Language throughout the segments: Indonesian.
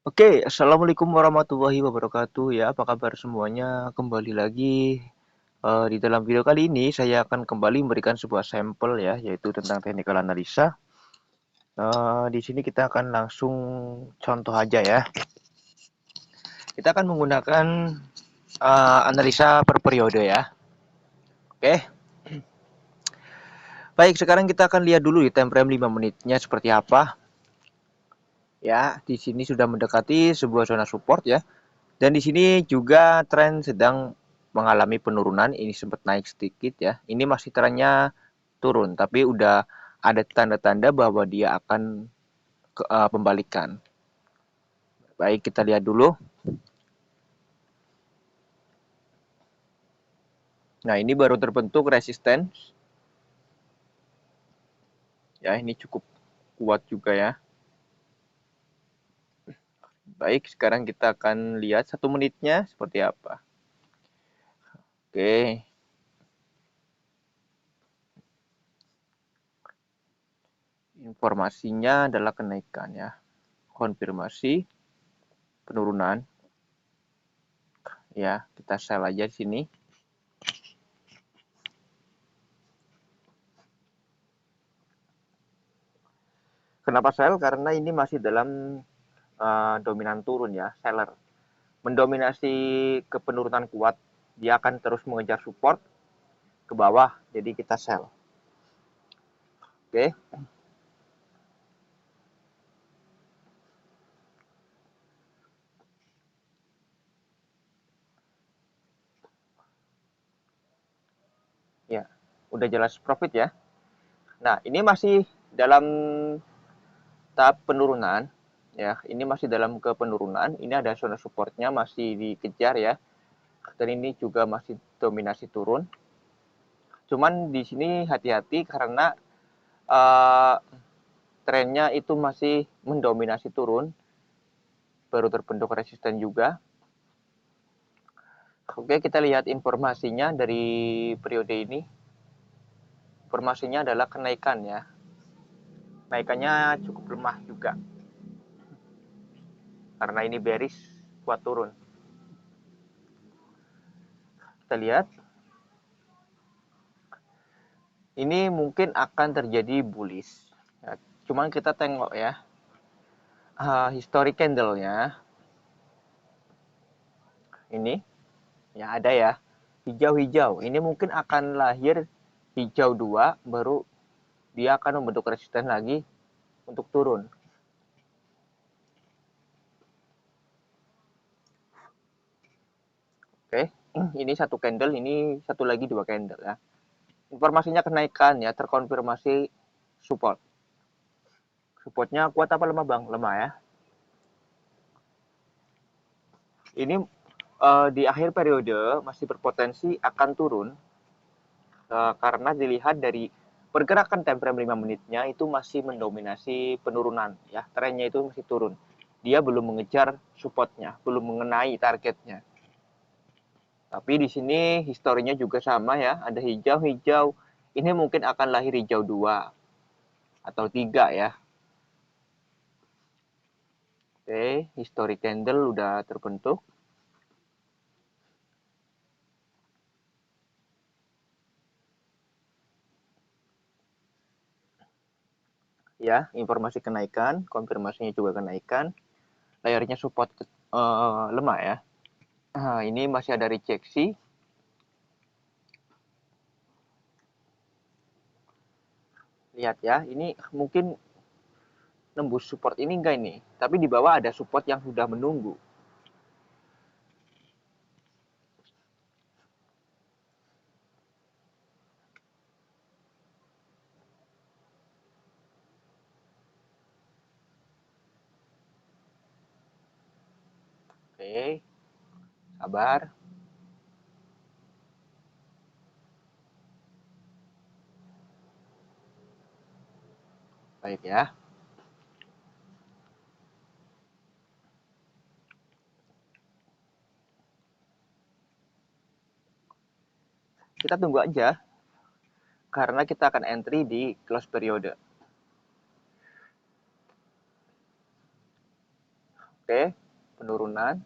Oke, assalamualaikum warahmatullahi wabarakatuh. Ya, apa kabar semuanya? Kembali lagi di dalam video kali ini saya akan kembali memberikan sebuah sampel ya, yaitu tentang technical analisa. Di sini kita akan langsung contoh aja ya. Kita akan menggunakan analisa per periode ya. Oke, baik. Sekarang kita akan lihat dulu di time frame 5 menitnya seperti apa. Ya, di sini sudah mendekati sebuah zona support ya. Dan di sini juga tren sedang mengalami penurunan, ini sempat naik sedikit ya. Ini masih trennya turun, tapi udah ada tanda-tanda bahwa dia akan pembalikan. Baik, kita lihat dulu. Nah, ini baru terbentuk resistance. Ya, ini cukup kuat juga ya. Baik, sekarang kita akan lihat 1 menitnya seperti apa. Oke, informasinya adalah kenaikan ya. Konfirmasi penurunan. Ya, kita sell aja di sini. Kenapa sell? Karena ini masih dalam dominan turun ya, seller. Mendominasi ke penurunan kuat, dia akan terus mengejar support ke bawah, jadi kita sell. Oke. Ya, udah jelas profit ya. Nah, ini masih dalam tahap penurunan ya. Ini masih dalam ke penurunan. Ini ada zona supportnya masih dikejar ya. Dan ini juga masih dominasi turun. Cuman di sini hati-hati karena uh, trennya itu masih mendominasi turun, baru terbentuk resisten juga. Oke, kita lihat informasinya dari periode ini. Informasinya adalah kenaikan ya. Kenaikannya cukup lemah juga. Karena ini bearish, kuat turun. Kita lihat. Ini mungkin akan terjadi bullish. Ya, cuman kita tengok ya. Historic candle-nya. Ini. Ya ada ya. Hijau-hijau. Ini mungkin akan lahir hijau 2, baru dia akan membentuk resisten lagi untuk turun. Oke, ini satu candle, ini satu lagi 2 candle ya. Informasinya kenaikan ya, terkonfirmasi support. Supportnya kuat apa lemah bang? Lemah ya. Ini di akhir periode masih berpotensi akan turun karena dilihat dari pergerakan time frame 5 menitnya itu masih mendominasi penurunan ya, trennya itu masih turun. Dia belum mengejar supportnya, belum mengenai targetnya. Tapi di sini historinya juga sama ya, ada hijau-hijau. Ini mungkin akan lahir hijau 2 atau 3 ya. Oke, history candle udah terbentuk. Ya, informasi kenaikan, konfirmasinya juga kenaikan. Layarnya support lemah ya. Nah, ini masih ada rejeksi. Lihat ya, ini mungkin nembus support ini enggak ini. Tapi di bawah ada support yang sudah menunggu. Oke, sabar. Baik ya. Kita tunggu aja karena kita akan entry di close periode. Oke, penurunan.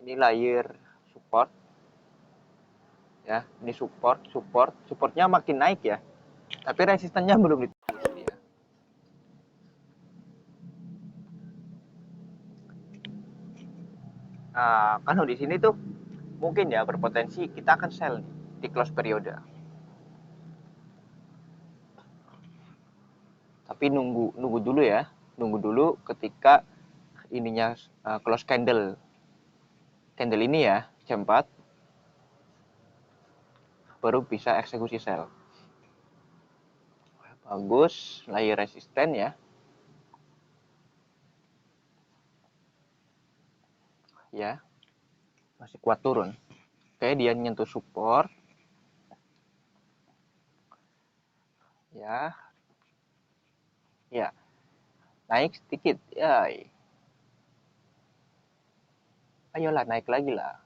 Ini layer support ya, ini supportnya makin naik ya, tapi resistennya belum ditembus ya. Nah, kalau di sini tuh mungkin ya berpotensi kita akan sell nih di close periode. Tapi nunggu nunggu dulu ya, nunggu dulu ketika ininya close candle ini ya, jam 4 baru bisa eksekusi sell. Bagus, layer resisten ya. Ya, masih kuat turun. Oke, dia nyentuh support. Ya, ya, naik sedikit. Ya, ayolah naik lagi lah.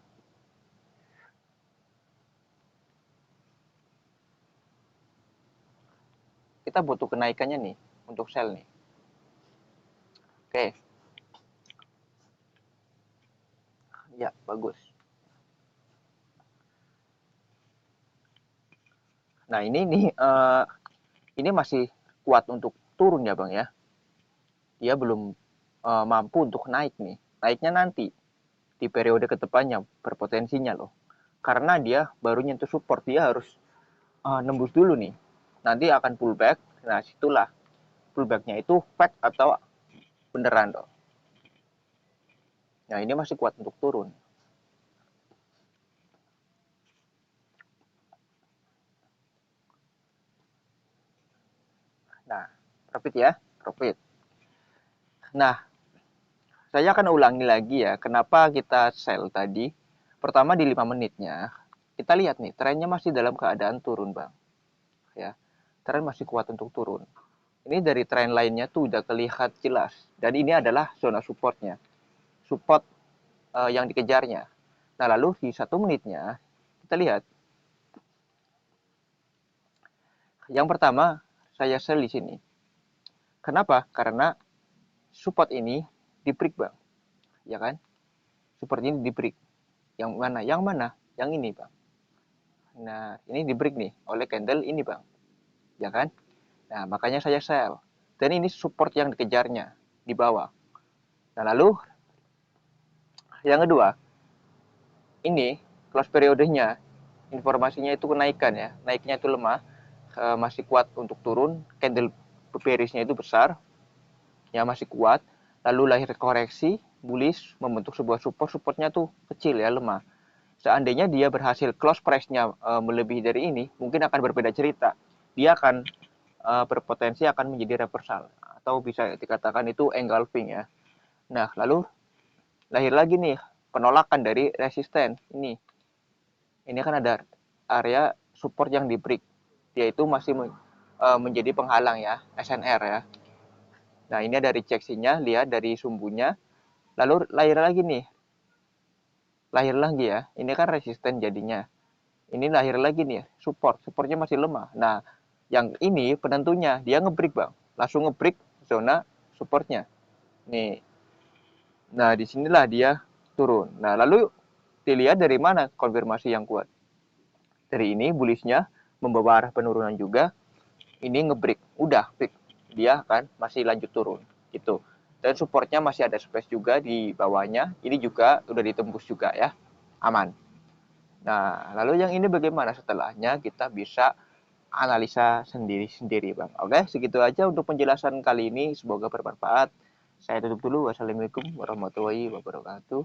Kita butuh kenaikannya nih untuk sell nih. Oke. Ya, bagus. Nah, ini nih ini masih kuat untuk turun ya, Bang ya. Dia belum mampu untuk naik nih. Naiknya nanti di periode kedepannya berpotensinya loh. Karena dia baru nyentuh support, dia harus nembus dulu nih. Nanti akan pullback. Nah, situlah pullbacknya itu fake atau beneran loh. Nah, ini masih kuat untuk turun. Nah, profit ya, profit. Nah, saya akan ulangi lagi ya, kenapa kita sell tadi. Pertama di 5 menitnya, kita lihat nih, trennya masih dalam keadaan turun, Bang. Ya, tren masih kuat untuk turun. Ini dari tren lainnya tuh udah kelihatan jelas. Dan ini adalah zona supportnya. Support yang dikejarnya. Nah, lalu di 1 menitnya, kita lihat. Yang pertama, saya sell di sini. Kenapa? Karena support ini di break, Bang. Ya kan? Support ini di break. Yang mana? Yang mana? Yang ini, Bang. Nah, ini di break nih oleh candle ini, Bang. Ya kan? Nah, makanya saya sell. Dan ini support yang dikejarnya di bawah. Nah, lalu yang kedua, ini close periodenya informasinya itu kenaikan ya. Naiknya itu lemah, masih kuat untuk turun, candle bearish-nya itu besar, ya masih kuat. Lalu lahir koreksi, bullish membentuk sebuah support, supportnya tuh kecil ya, lemah. Seandainya dia berhasil close price-nya melebihi dari ini, mungkin akan berbeda cerita. Dia akan berpotensi akan menjadi reversal atau bisa dikatakan itu engulfing ya. Nah, lalu lahir lagi nih penolakan dari resisten ini. Ini kan ada area support yang di break. Dia itu masih menjadi penghalang ya, SNR ya. Nah, ini ada rejeksinya, lihat dari sumbunya. Lalu lahir lagi nih. Lahir lagi ya. Ini kan resisten jadinya. Ini lahir lagi nih, support. Supportnya masih lemah. Nah, yang ini penentunya dia ngebreak, Bang. Langsung ngebreak zona supportnya. Nih. Nah, disinilah dia turun. Nah, lalu dilihat dari mana konfirmasi yang kuat. Dari ini bullishnya membawa arah penurunan juga. Ini ngebreak. Udah, break. Dia kan masih lanjut turun. Gitu. Dan supportnya masih ada space juga di bawahnya. Ini juga udah ditembus juga ya. Aman. Nah, lalu yang ini bagaimana setelahnya kita bisa analisa sendiri-sendiri, Bang. Oke, segitu aja untuk penjelasan kali ini. Semoga bermanfaat. Saya tutup dulu. Wassalamualaikum warahmatullahi wabarakatuh.